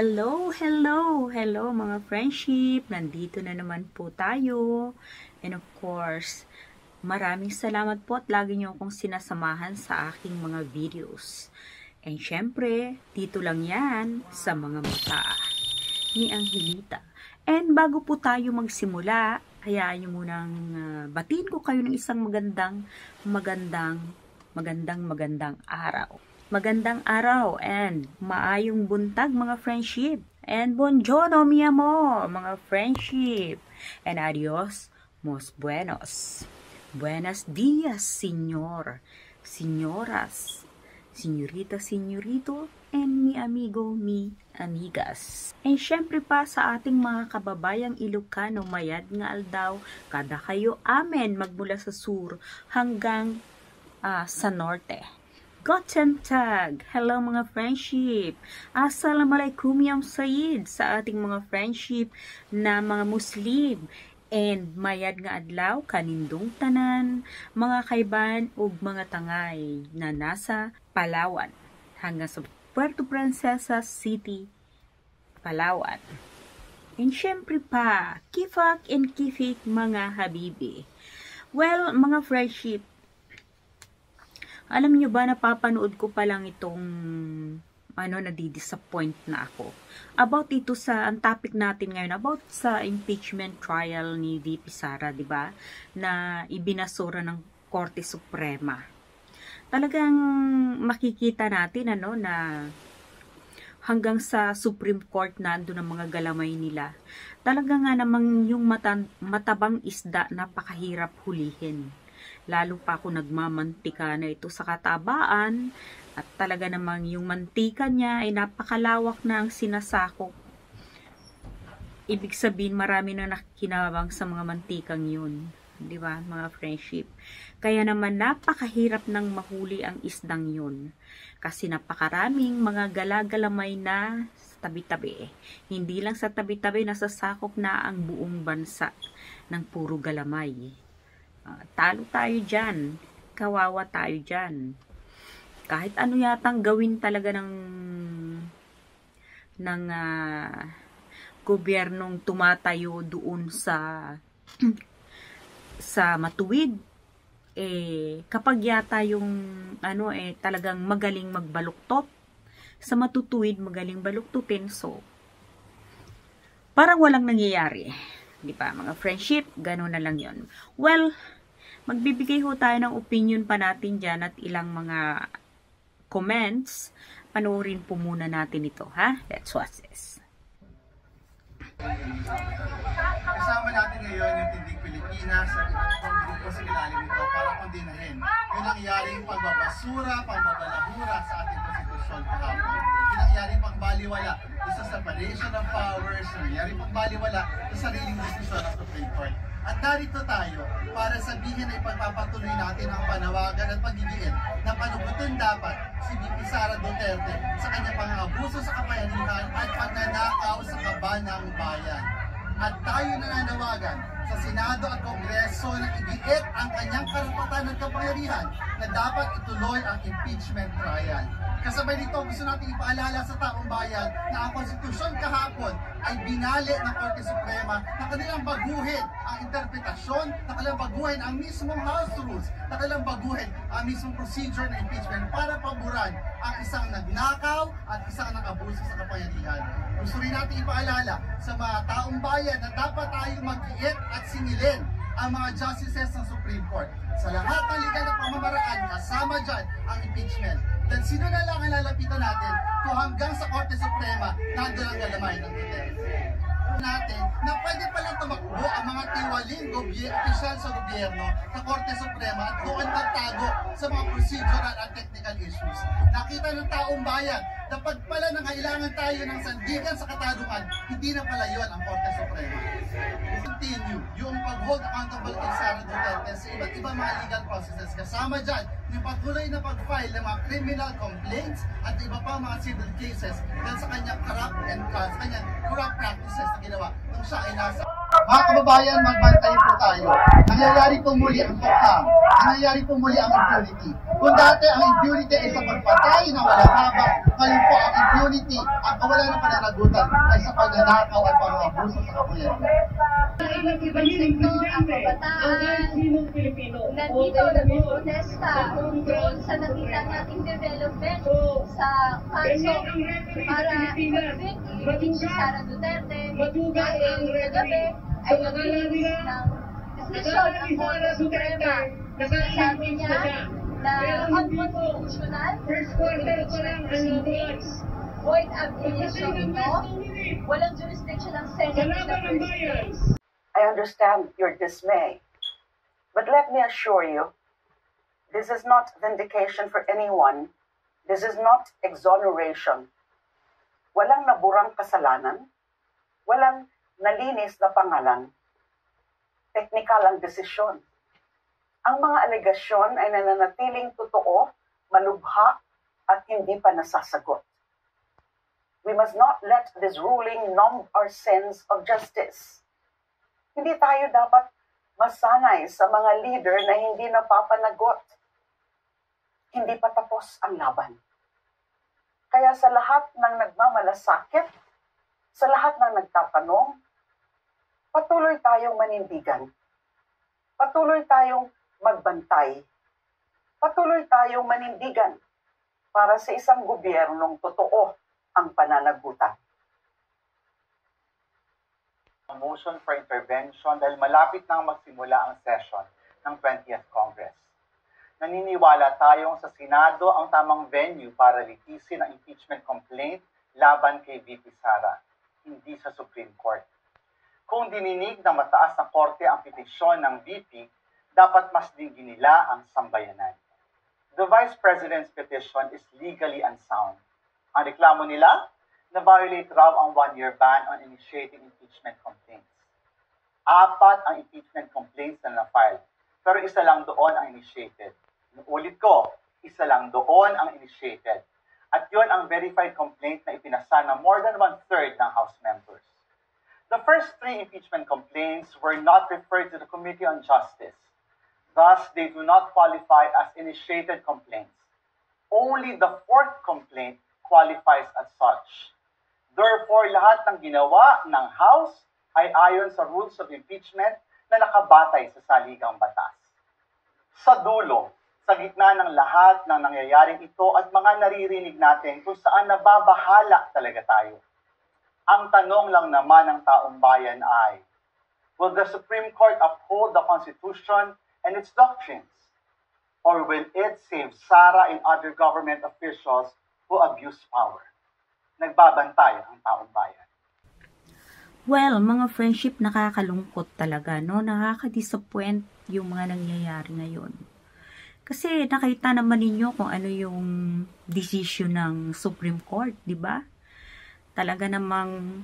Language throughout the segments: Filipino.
Hello mga friendship! Nandito na naman po tayo. And of course, maraming salamat po at lagi niyo akong sinasamahan sa aking mga videos. And syempre, dito lang yan sa mga mata ni Angelita. And bago po tayo magsimula, hayaan niyo munang batiin ko kayo ng isang magandang araw. Magandang araw and maayong buntag mga friendship. And buongiorno mi amor mga friendship. And adios, mos buenos. Buenos dias, señor, señoras, señorita, señorito, and mi amigo, mi amigas. And syempre pa sa ating mga kababayang Ilocano, mayad nga aldaw, kada kayo amen magmula sa sur hanggang sa norte. Guten Tag! Hello mga friendship! Assalamualaikum yam sayid sa ating mga friendship na mga Muslim. And mayad nga adlaw kanindong tanan, mga kaiban ug mga tangay na nasa Palawan hanggang sa Puerto Princesa City, Palawan. And syempre pa, kifak and kifik mga habibi. Well, mga friendship, alam niyo ba, napapanood ko pa lang itong nadidisappoint na ako. About ito ang topic natin ngayon, about sa impeachment trial ni VP Sara, di ba? Na ibinasura ng Korte Suprema. Talagang makikita natin na hanggang sa Supreme Court nando ng mga galamay nila. Talaga nga namang yung matabang isda napakahirap hulihin. Lalo pa kung nagmamantika na ito sa katabaan at talaga namang yung mantika niya ay napakalawak na ang sinasakop. Ibig sabihin marami na nakikinabang sa mga mantikang yun. Di ba mga friendship? Kaya naman napakahirap nang mahuli ang isdang yun. Kasi napakaraming mga galagalamay na sa tabi-tabi. Hindi lang sa tabi-tabi, nasasakop na ang buong bansa ng puro galamay. Talo tayo dyan. Kawawa tayo dyan. Kahit ano yatang gawin talaga ng gobyernong tumatayo doon sa matuwid, kapag yata yung talagang magaling magbaluktot, sa matutuwid magaling baluktutin, so parang walang nangyayari. Di ba mga friendship, gano'n na lang yon. Well, magbibigay ho tayo ng opinion pa natin dyan at ilang mga comments. Panoorin po muna natin ito, ha? Let's watch this. Kasama natin ngayon yung Tindig Pilipinas at ibang grupo sa ilalim nito para kondinahin yung nangyaring pagbabasura, pagbabalahura sa ating konstitusyon kahapon. Yung nangyaring pagbaliwala sa separation of powers, yung nangyaring pagbaliwala sa sariling desisyon ng Supreme Court. At narito tayo para sabihin na ipagpapatuloy natin ang panawagan at paggigiit na panugutin dapat si VP Sara Duterte sa kanyang pang-abuso sa kapangyarihan at pagnanakaw sa kabanang bayan. At tayo nananawagan sa Senado at Kongreso na igiit ang kanyang karapatan at kapangyarihan na dapat ituloy ang impeachment trial. Kasabay nito, gusto natin ipaalala sa taong bayan na ang konstitusyon kahapon ay binali ng Korte Suprema na kanilang baguhin ang interpretasyon, na kanilang baguhin ang mismong House Rules, na kanilang baguhin ang mismong procedure ng impeachment para paboran ang isang nagnakaw at isang nag-abuso sa kapangyarihan. Gusto rin natin ipaalala sa mga taong bayan na dapat tayo mag-iit at singilin ang mga justices ng Supreme Court. Sa lahat ng legal na pamamaraan, kasama dyan ang impeachment. Then sino na lang ang lalapitan natin kung hanggang sa Korte Suprema nandun ang galamay ng Duterte? Natin na pwede palang tumakbo ang mga tiwaling opisyal sa gobyerno sa Korte Suprema at doon magtago sa mga procedural at technical issues. Nakita ng taong bayan na pag pala nangailangan tayo ng sandigan sa katarungan, hindi na pala yun ang Korte Suprema. Continue yung pag-hold accountable kay Sara Duterte sa iba't ibang mga legal processes. Kasama dyan yung patuloy na pag-file ng mga criminal complaints at iba pa mga civil cases dahil sa kanyang corrupt practices na ginawa nung siya ay nasa. Mga kababayan, magbantay po tayo. Ang nangyayari po muli ang tukhang, nangyayari po muli ang impunity. Kung dati ang impunity ay sa pagpatay na walang habang, ngayon po ang impunity at kawalan ng pananagutan ay sa pagnanakaw at pang-abuso sa kapangyarihan. Iba't ibang sektor ang kabataan, nandito nagpo-protesta doon sa nakita nating development sa kanso para i-convict si Sara Duterte dahil kagabi ay nag-release ng desisyon ng Korte Suprema. Sabi niya na unconstitutional impeachment proceedings, void ab initio ito, walang jurisdiction ng Senate in the first place. I understand your dismay, but let me assure you, this is not vindication for anyone. This is not exoneration. Walang naburang kasalanan, walang nalinis na pangalan. Teknikal ang desisyon. Ang mga alegasyon ay nananatiling totoo, malubha, at hindi pa nasasagot. We must not let this ruling numb our sense of justice. Hindi tayo dapat masanay sa mga leader na hindi napapanagot. Hindi pa tapos ang laban. Kaya sa lahat ng nagmamalasakit, sa lahat ng nagtatanong, patuloy tayong manindigan. Patuloy tayong magbantay. Patuloy tayong manindigan para sa isang gobyernong totoo ang pananagutan. Motion for intervention dahil malapit nang magsimula ang session ng 20th Congress. Naniniwala tayong sa Senado ang tamang venue para litisin ang impeachment complaint laban kay VP Sara, hindi sa Supreme Court. Kung dininig ng mataas na korte ang petisyon ng VP, dapat mas dinggin nila ang sambayanan. The Vice President's petition is legally unsound. Ang reklamo nila, na-violate raw ang one-year ban on initiating impeachment complaints. 4 ang impeachment complaints na na-file, pero isa lang doon ang initiated. Ulit ko, isa lang doon ang initiated. At yun ang verified complaint na ipinasa ng more than 1/3 ng House members. The first 3 impeachment complaints were not referred to the Committee on Justice. Thus, they do not qualify as initiated complaints. Only the 4th complaint qualifies as such. Therefore, lahat ng ginawa ng House ay ayon sa rules of impeachment na nakabatay sa saligang batas. Sa dulo, sa gitna ng lahat ng nangyayaring ito at mga naririnig natin kung saan nababahala talaga tayo, ang tanong lang naman ng taong bayan ay, will the Supreme Court uphold the Constitution and its doctrines? Or will it save Sara and other government officials who abuse power? Nagbabantay ang taong bayan. Well, mga friendship, nakakalungkot talaga, no? Nakaka-disappoint yung mga nangyayari ngayon. Kasi nakita naman ninyo kung ano yung decision ng Supreme Court, di ba? Talaga namang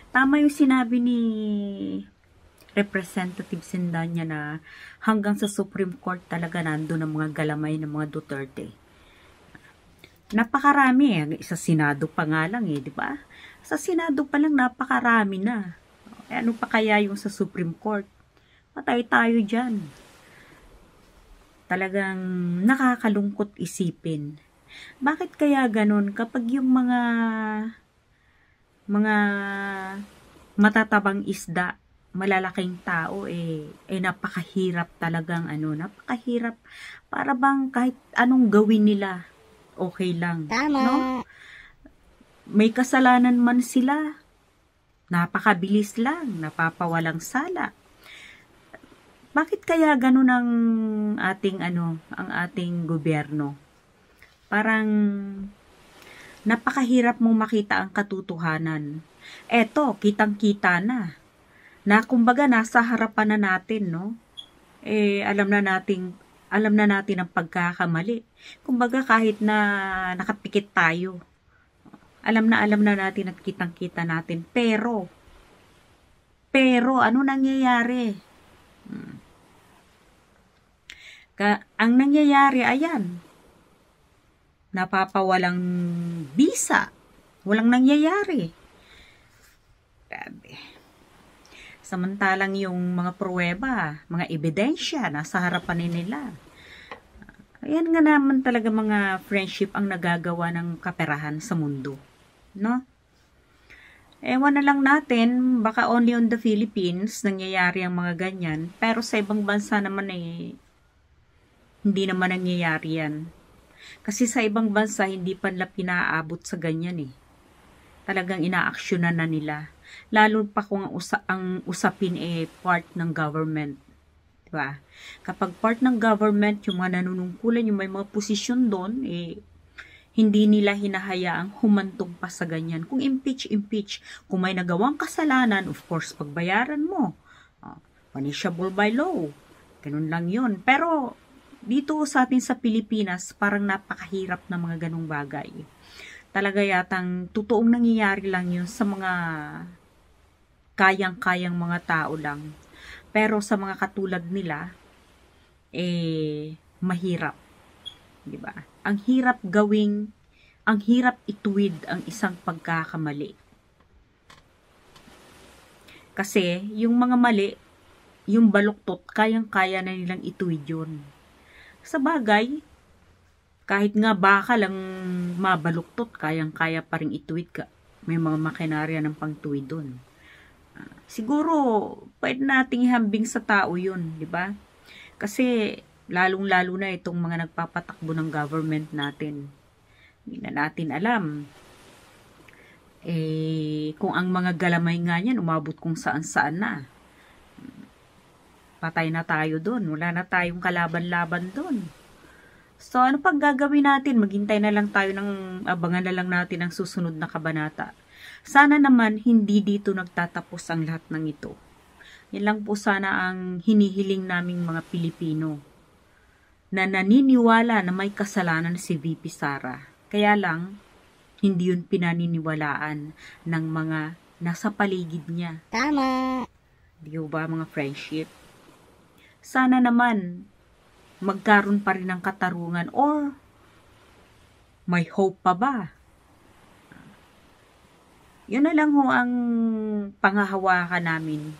tama yung sinabi ni Representative Sindanya na hanggang sa Supreme Court talaga nandun ang mga galamay ng mga Duterte. Napakarami eh. Sa Senado pa nga lang eh, di ba? Sa Senado pa lang napakarami na. Ano pa kaya yung sa Supreme Court? Patay tayo dyan. Talagang nakakalungkot isipin. Bakit kaya ganun kapag yung mga matatabang isda, malalaking tao napakahirap talagang napakahirap. Para bang kahit anong gawin nila, okay lang. Tama. No? May kasalanan man sila, napakabilis lang, napapawalang sala. Bakit kaya ganun ang ating gobyerno? Parang napakahirap mong makita ang katotohanan. Eto, kitang-kita na. Na kumbaga nasa harapan na natin, no? Alam na natin ang pagkakamali. Kumbaga kahit na nakapikit tayo, alam na natin at kitang-kita natin. Pero ano nangyayari? Ang nangyayari, ayan, napapawalang bisa. Walang nangyayari. Grabe. Samantalang yung mga pruweba, mga ebidensya, nasa harapan nila. Ayan nga naman talaga mga friendship ang nagagawa ng kaperahan sa mundo. No? Ewan na lang natin, baka only on the Philippines nangyayari ang mga ganyan. Pero sa ibang bansa naman hindi naman nangyayari yan. Kasi sa ibang bansa, hindi pa nila pinaabot sa ganyan Talagang inaaksyonan na nila. Lalo pa kung ang usapin part ng government. Diba? Kapag part ng government, yung mga nanunungkulan, yung may mga posisyon doon, hindi nila hinahayaang humantong pa sa ganyan. Kung impeach. Kung may nagawang kasalanan, of course, pagbayaran mo. Punishable by law. Ganun lang yun. Pero, dito sa atin sa Pilipinas, parang napakahirap na mga ganung bagay. Talaga yatang totoong nangyayari lang yun sa mga kayang-kayang mga tao lang. Pero sa mga katulad nila, mahirap. Diba? Ang hirap ituwid ang isang pagkakamali. Kasi, yung mga mali, yung baluktot, kayang-kaya na nilang ituwid yun. Sa bagay, kahit nga baka lang mabaluktot, kayang-kaya pa rin ituwid ka. May mga makinarya ng pangtuwid dun. Siguro, pwede nating ihambing sa tao yun, di ba? Kasi, lalong-lalo na itong mga nagpapatakbo ng government natin. Hindi na natin alam. Kung ang mga galamay nga yan, umabot kung saan-saan na. Patay na tayo dun. Wala na tayong kalaban-laban dun. So, ano pang gagawin natin? Maghintay na lang tayo abangan na lang natin ang susunod na kabanata. Sana naman hindi dito nagtatapos ang lahat ng ito. Yan lang po sana ang hinihiling naming mga Pilipino na naniniwala na may kasalanan si VP Sara. Kaya lang, hindi yun pinaniniwalaan ng mga nasa paligid niya. Tama! Di ba mga friendship? Sana naman magkaroon pa rin ng katarungan or may hope pa ba? Yun na lang ang panghahawakan namin.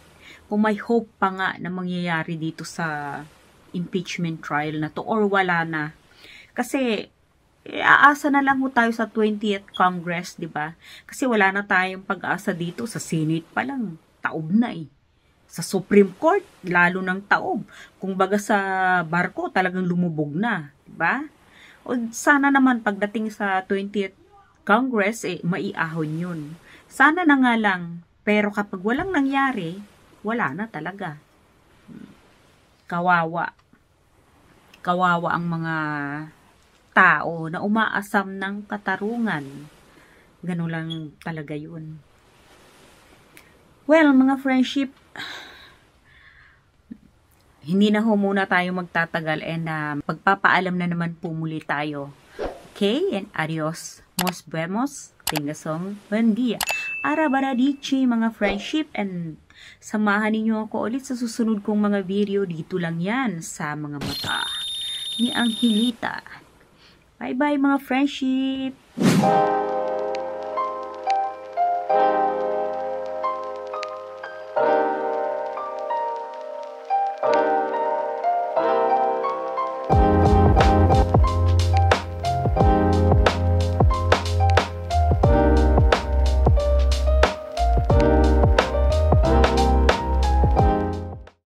Kung may hope pa nga na mangyayari dito sa impeachment trial na to or wala na. Kasi aasa na lang tayo sa 20th Congress, di ba? Kasi wala na tayong pag-asa dito sa Senate pa lang. Taob na Sa Supreme Court, lalo ng taob. Kung baga sa barko, talagang lumubog na, di ba? O sana naman pagdating sa 20th Congress, maiahon yun. Sana na nga lang, pero kapag walang nangyari, wala na talaga. Kawawa. Kawawa ang mga tao na umaasam ng katarungan. Ganun lang talaga yun. Well, mga friendship, hindi na muna tayo magtatagal and pagpapaalam na naman po muli tayo. Okay? And adios. Nos vemos. Tingasong buen dia. Arabaradichi mga friendship and samahan ninyo ako ulit sa susunod kong mga video. Dito lang yan sa mga mata ni Angelita. Bye-bye mga friendship!